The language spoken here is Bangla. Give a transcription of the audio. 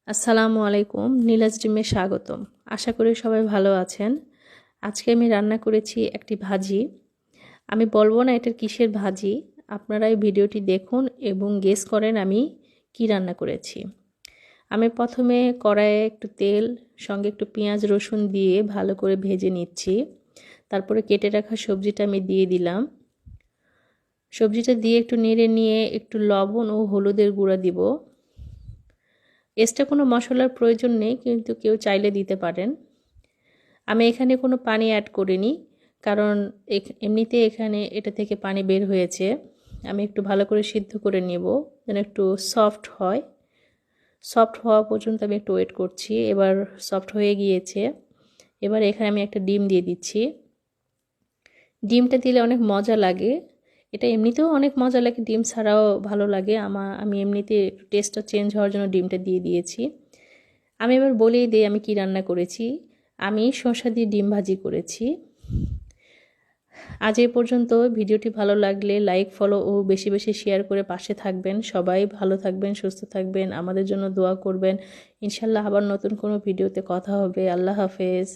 আসসালামু আলাইকুম, নীলাজ ডিমে স্বাগতম। আশা করি সবাই ভালো আছেন। আজকে আমি রান্না করেছি একটি ভাজি। আমি বলবো না এটার কিসের ভাজি, আপনারা এই ভিডিওটি দেখুন এবং গেস করেন আমি কি রান্না করেছি। আমি প্রথমে কড়াইয়ে একটু তেল সঙ্গে একটু পেঁয়াজ রসুন দিয়ে ভালো করে ভেজে নিচ্ছি। তারপরে কেটে রাখা সবজিটা আমি দিয়ে দিলাম। সবজিটা দিয়ে একটু নেড়ে নিয়ে একটু লবণ ও হলুদের গুঁড়া দিব। এক্সট্রা কোনো মশলার প্রয়োজন নেই, কিন্তু কেউ চাইলে দিতে পারেন। আমি এখানে কোনো পানি অ্যাড করিনি, কারণ এমনিতে এখানে এটা থেকে পানি বের হয়েছে। আমি একটু ভালো করে সিদ্ধ করে নেব যেন একটু সফট হয়। সফট হওয়া পর্যন্ত আমি একটু ওয়েট করছি। এবার সফট হয়ে গিয়েছে। এবার এখানে আমি একটা ডিম দিয়ে দিচ্ছি। ডিমটা দিলে অনেক মজা লাগে। এটা এমনিতেও অনেক মজা লাগে, ডিম ছাড়াও ভালো লাগে। আমি এমনিতে একটু টেস্টটা চেঞ্জ হওয়ার জন্য ডিমটা দিয়ে দিয়েছি। আমি এবার বলেই দিই আমি কি রান্না করেছি। আমি শসা দিয়ে ডিম ভাজি করেছি। আজ এই পর্যন্ত। ভিডিওটি ভালো লাগলে লাইক, ফলো ও বেশি বেশি শেয়ার করে পাশে থাকবেন। সবাই ভালো থাকবেন, সুস্থ থাকবেন, আমাদের জন্য দোয়া করবেন। ইনশাল্লাহ আবার নতুন কোনো ভিডিওতে কথা হবে। আল্লাহ হাফেজ।